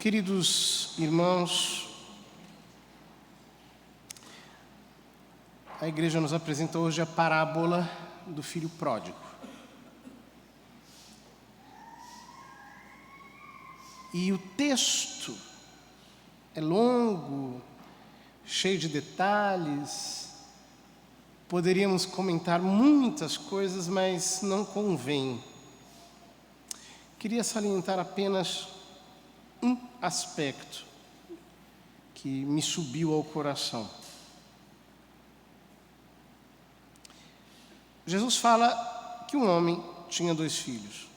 Queridos irmãos, a igreja nos apresenta hoje a parábola do filho pródigo. E o texto é longo, cheio de detalhes. Poderíamos comentar muitas coisas, mas não convém. Queria salientar apenas um aspecto que me subiu ao coração. Jesus fala que um homem tinha 2 filhos.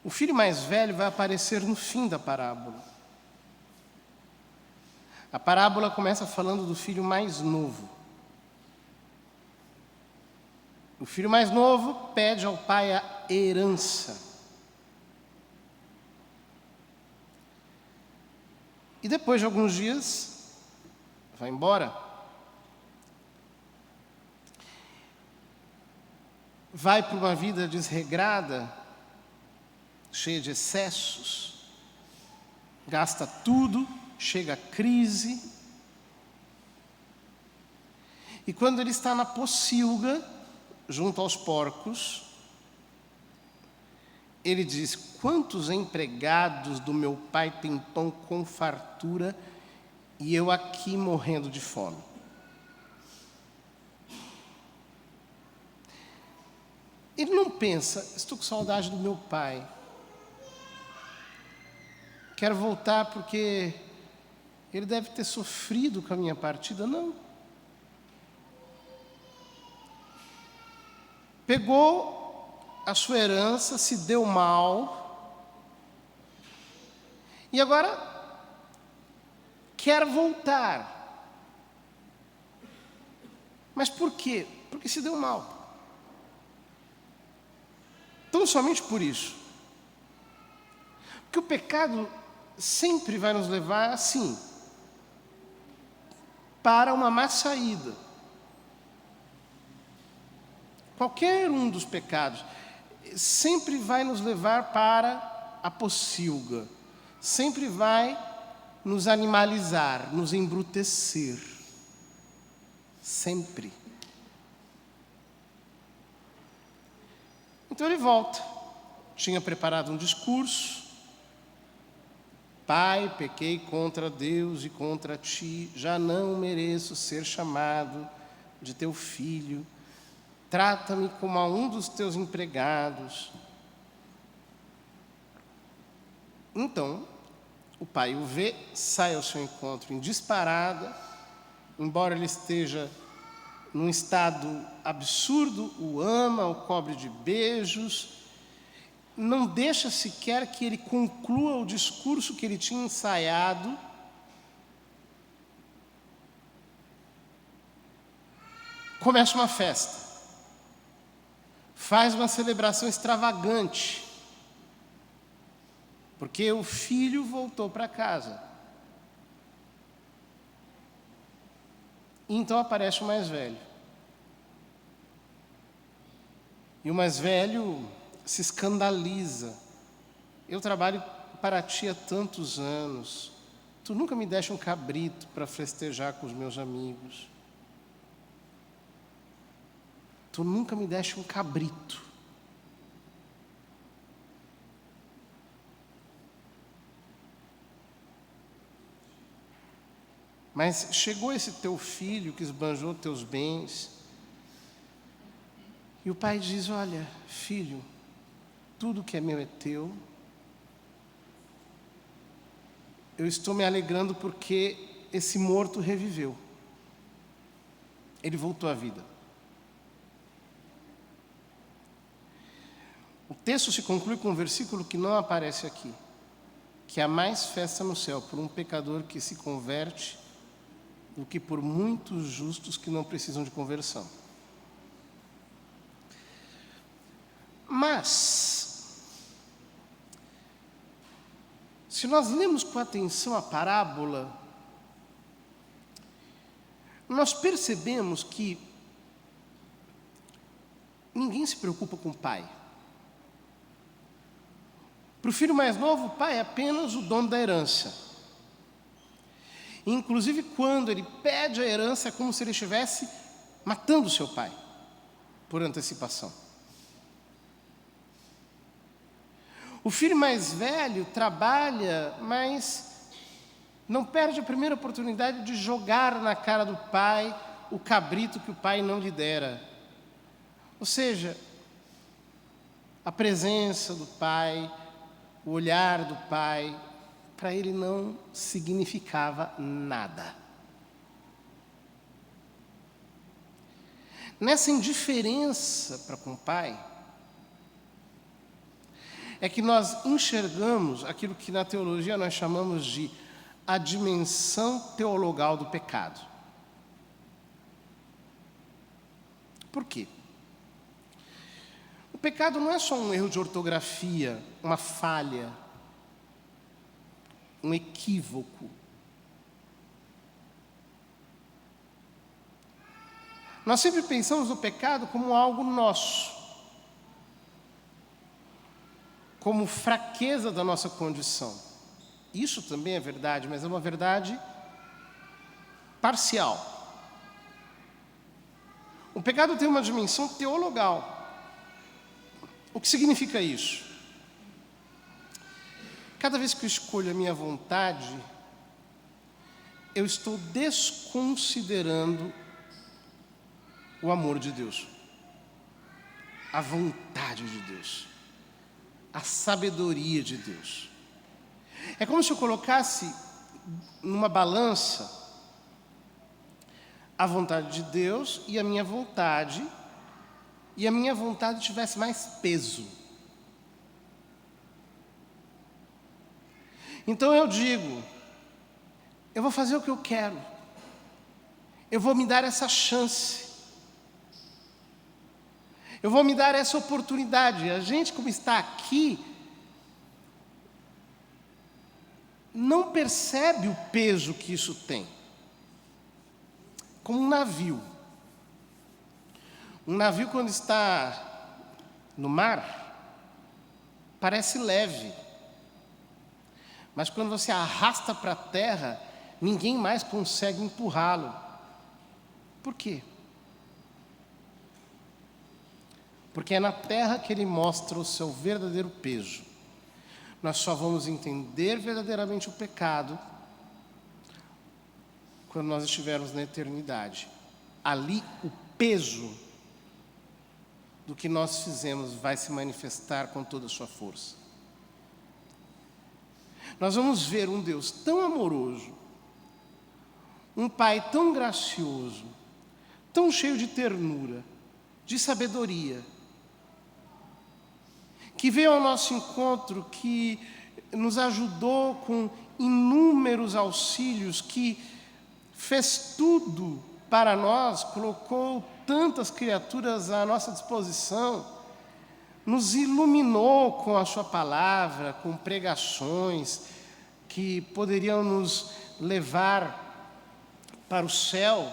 O filho mais velho vai aparecer no fim da parábola. A parábola começa falando do filho mais novo. O filho mais novo pede ao pai a herança. E depois de alguns dias, vai embora. Vai para uma vida desregrada, cheia de excessos, gasta tudo, chega a crise. E quando ele está na pocilga, junto aos porcos, ele diz: quantos empregados do meu pai têm pão com fartura e eu aqui morrendo de fome? Ele não pensa: estou com saudade do meu pai, quero voltar porque ele deve ter sofrido com a minha partida. Não. Pegou a sua herança, se deu mal, e agora quer voltar. Mas por quê? Porque se deu mal. Tão somente por isso. Porque o pecado sempre vai nos levar, assim, para uma má saída. Qualquer um dos pecados sempre vai nos levar para a pocilga, sempre vai nos animalizar, nos embrutecer. Sempre. Então ele volta. Tinha preparado um discurso. Pai, pequei contra Deus e contra ti, já não mereço ser chamado de teu filho. Trata-me como a um dos teus empregados. Então, o pai o vê, sai ao seu encontro em disparada, embora ele esteja num estado absurdo, o ama, o cobre de beijos, não deixa sequer que ele conclua o discurso que ele tinha ensaiado. Começa uma festa. Faz uma celebração extravagante, porque o filho voltou para casa. E então aparece o mais velho. E o mais velho se escandaliza. Eu trabalho para ti há tantos anos. Tu nunca me deste um cabrito para festejar com os meus amigos. Tu nunca me deste um cabrito. Mas chegou esse teu filho que esbanjou teus bens. E o pai diz: olha, filho, tudo que é meu é teu. Eu estou me alegrando porque esse morto reviveu. Ele voltou à vida. O texto se conclui com um versículo que não aparece aqui, que há mais festa no céu por um pecador que se converte do que por muitos justos que não precisam de conversão. Mas, se nós lemos com atenção a parábola, nós percebemos que ninguém se preocupa com o pai. Para o filho mais novo, o pai é apenas o dono da herança. Inclusive, quando ele pede a herança, é como se ele estivesse matando seu pai, por antecipação. O filho mais velho trabalha, mas não perde a primeira oportunidade de jogar na cara do pai o cabrito que o pai não lhe dera. Ou seja, a presença do pai, o olhar do pai, para ele não significava nada. Nessa indiferença para com o pai, é que nós enxergamos aquilo que na teologia nós chamamos de a dimensão teologal do pecado. Por quê? O pecado não é só um erro de ortografia, uma falha, um equívoco. Nós sempre pensamos no pecado como algo nosso, como fraqueza da nossa condição. Isso também é verdade, mas é uma verdade parcial. O pecado tem uma dimensão teologal. O que significa isso? Cada vez que eu escolho a minha vontade, eu estou desconsiderando o amor de Deus, a vontade de Deus, a sabedoria de Deus. É como se eu colocasse numa balança a vontade de Deus e a minha vontade tivesse mais peso. Então eu digo, eu vou fazer o que eu quero, eu vou me dar essa chance, eu vou me dar essa oportunidade. A gente, como está aqui, não percebe o peso que isso tem. Como um navio. Um navio, quando está no mar, parece leve. Mas quando você arrasta para a terra, ninguém mais consegue empurrá-lo. Por quê? Porque é na terra que ele mostra o seu verdadeiro peso. Nós só vamos entender verdadeiramente o pecado quando nós estivermos na eternidade. Ali o peso do que nós fizemos vai se manifestar com toda a sua força. Nós vamos ver um Deus tão amoroso, um Pai tão gracioso, tão cheio de ternura, de sabedoria, que veio ao nosso encontro, que nos ajudou com inúmeros auxílios, que fez tudo para nós, colocou tantas criaturas à nossa disposição, nos iluminou com a sua palavra, com pregações que poderiam nos levar para o céu.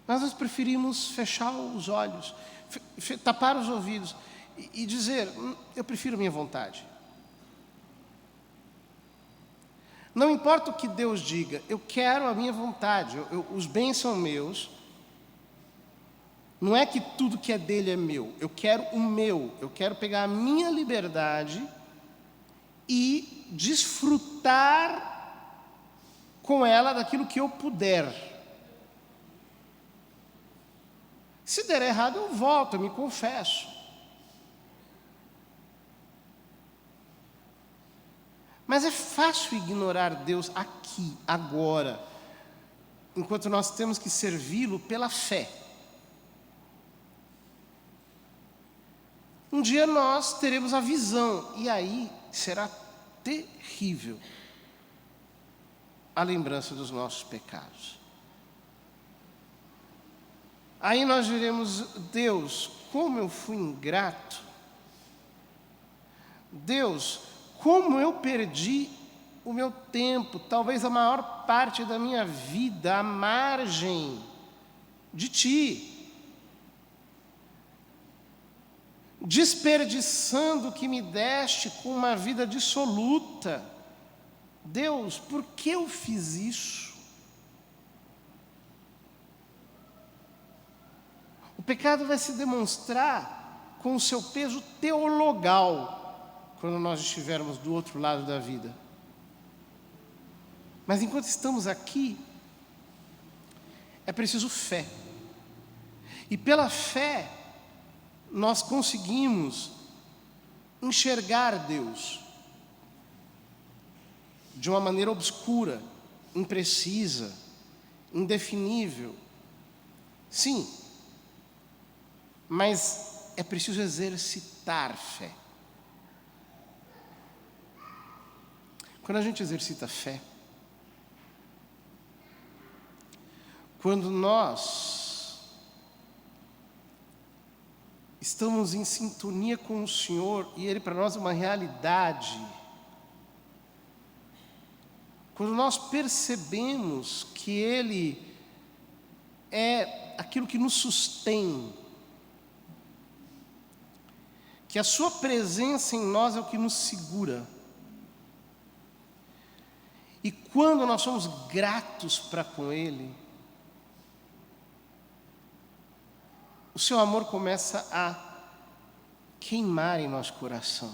Mas nós preferimos fechar os olhos, tapar os ouvidos e dizer, eu prefiro a minha vontade. Não importa o que Deus diga, eu quero a minha vontade, os bens são meus. Não é que tudo que é dele é meu, eu quero o meu, eu quero pegar a minha liberdade e desfrutar com ela daquilo que eu puder. Se der errado, eu volto, eu me confesso. Mas é fácil ignorar Deus aqui, agora, enquanto nós temos que servi-lo pela fé. Um dia nós teremos a visão, e aí será terrível a lembrança dos nossos pecados. Aí nós diremos, Deus, como eu fui ingrato. Deus, como eu perdi o meu tempo, talvez a maior parte da minha vida, à margem de Ti. desperdiçando o que me deste com uma vida dissoluta. Deus, por que eu fiz isso? O pecado vai se demonstrar com o seu peso teologal quando nós estivermos do outro lado da vida. Mas enquanto estamos aqui, é preciso fé. E pela fé, nós conseguimos enxergar Deus de uma maneira obscura, imprecisa, indefinível. Sim, mas é preciso exercitar fé. Quando a gente exercita fé, quando nós estamos em sintonia com o Senhor e Ele para nós é uma realidade, quando nós percebemos que Ele é aquilo que nos sustém, que a sua presença em nós é o que nos segura, e quando nós somos gratos para com Ele, o seu amor começa a queimar em nosso coração.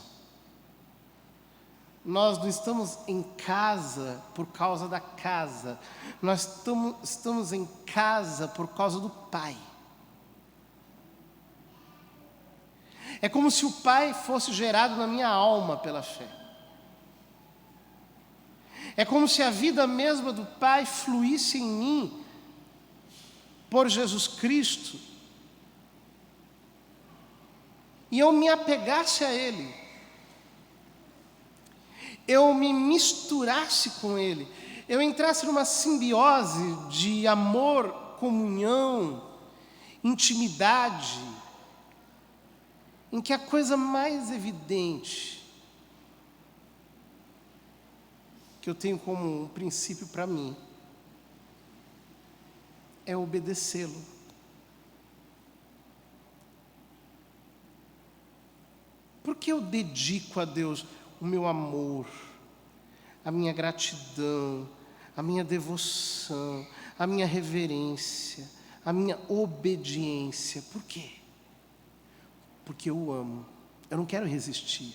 Nós não estamos em casa por causa da casa, nós estamos em casa por causa do Pai. É como se o Pai fosse gerado na minha alma pela fé. É como se a vida mesma do Pai fluísse em mim por Jesus Cristo e eu me apegasse a Ele, eu me misturasse com Ele, eu entrasse numa simbiose de amor, comunhão, intimidade, em que a coisa mais evidente que eu tenho como um princípio para mim é obedecê-lo. Por que eu dedico a Deus o meu amor, a minha gratidão, a minha devoção, a minha reverência, a minha obediência? Por quê? Porque eu o amo. Eu não quero resistir.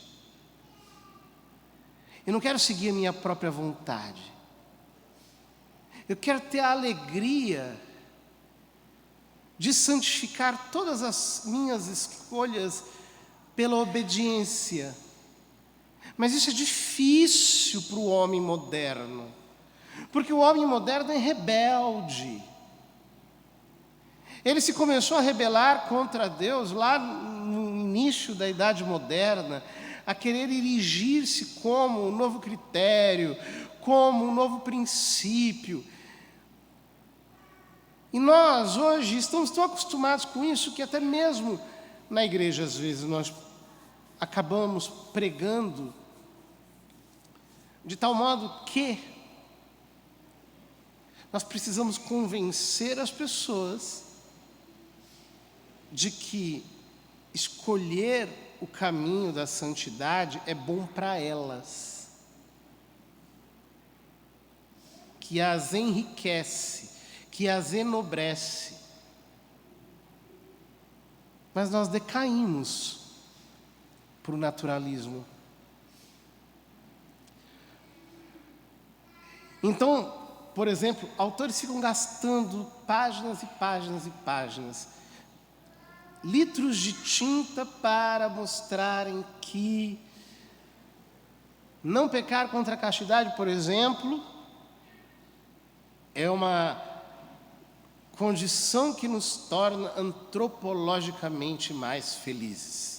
Eu não quero seguir a minha própria vontade. Eu quero ter a alegria de santificar todas as minhas escolhas pela obediência. Mas isso é difícil para o homem moderno, porque o homem moderno é rebelde. Ele se começou a rebelar contra Deus lá no início da Idade Moderna, a querer erigir-se como um novo critério, como um novo princípio. E nós, hoje, estamos tão acostumados com isso que até mesmo na igreja, às vezes, nós acabamos pregando de tal modo que nós precisamos convencer as pessoas de que escolher o caminho da santidade é bom para elas, que as enriquece, que as enobrece. Mas nós decaímos para o naturalismo. Então, por exemplo, autores ficam gastando páginas e páginas e páginas, litros de tinta para mostrarem que não pecar contra a castidade, por exemplo, é uma condição que nos torna antropologicamente mais felizes.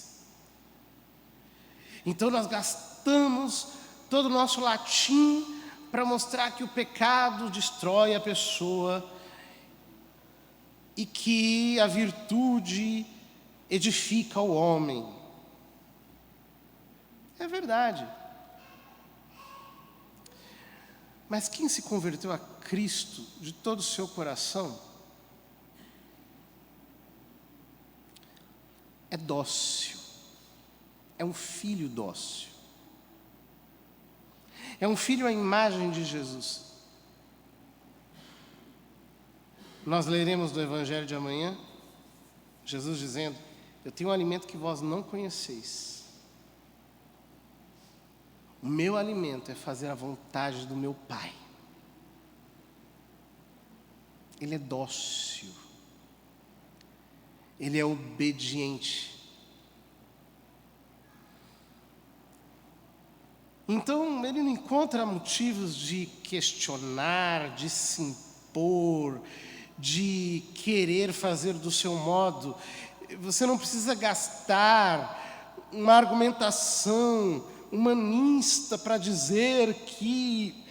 Então nós gastamos todo o nosso latim para mostrar que o pecado destrói a pessoa e que a virtude edifica o homem. É verdade. Mas quem se converteu a Cristo de todo o seu coração é dócil, é um filho dócil. É um filho à imagem de Jesus. Nós leremos do Evangelho de amanhã, Jesus dizendo: eu tenho um alimento que vós não conheceis. O meu alimento é fazer a vontade do meu Pai. Ele é dócil. Ele é obediente. Então, ele não encontra motivos de questionar, de se impor, de querer fazer do seu modo. Você não precisa gastar uma argumentação humanista para dizer que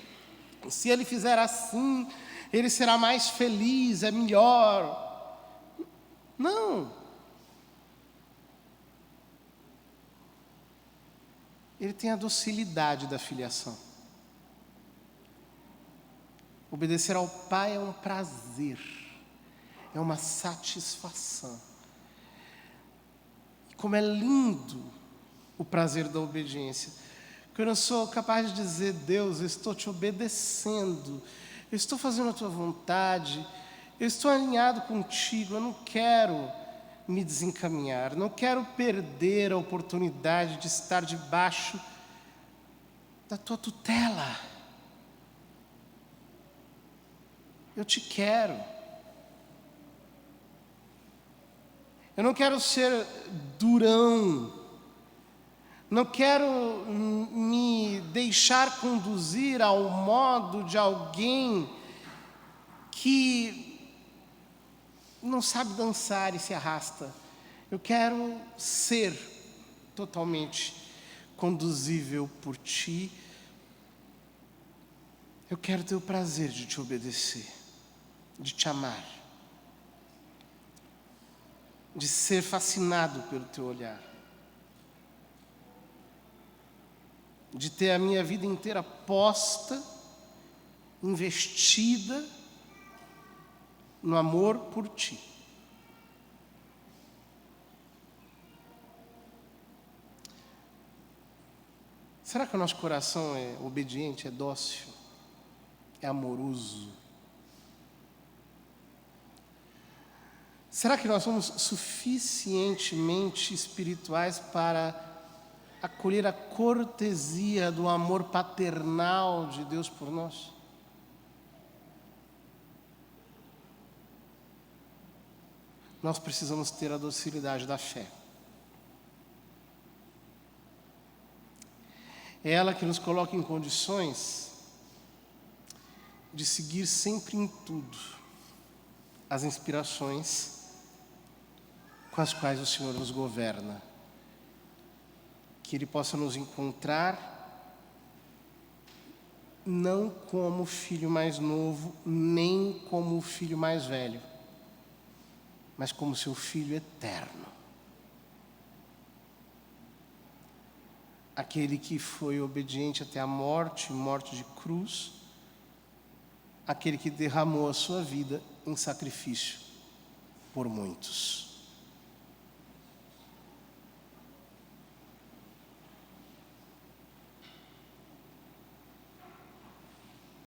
se ele fizer assim, ele será mais feliz, é melhor. Não. Ele tem a docilidade da filiação. Obedecer ao Pai é um prazer, é uma satisfação. E como é lindo o prazer da obediência. Porque eu não sou capaz de dizer: Deus, eu estou te obedecendo, eu estou fazendo a tua vontade, eu estou alinhado contigo, eu não quero me desencaminhar, não quero perder a oportunidade de estar debaixo da tua tutela. Eu te quero. Eu não quero ser durão. Não quero me deixar conduzir ao modo de alguém que não sabe dançar e se arrasta. Eu quero ser totalmente conduzível por ti. Eu quero ter o prazer de te obedecer, de te amar, de ser fascinado pelo teu olhar, de ter a minha vida inteira posta, investida no amor por ti. Será que o nosso coração é obediente, é dócil, é amoroso? Será que nós somos suficientemente espirituais para acolher a cortesia do amor paternal de Deus por nós? Nós precisamos ter a docilidade da fé. É ela que nos coloca em condições de seguir sempre em tudo as inspirações com as quais o Senhor nos governa. Que Ele possa nos encontrar não como o filho mais novo, nem como o filho mais velho, mas como seu filho eterno. Aquele que foi obediente até a morte, morte de cruz, aquele que derramou a sua vida em sacrifício por muitos.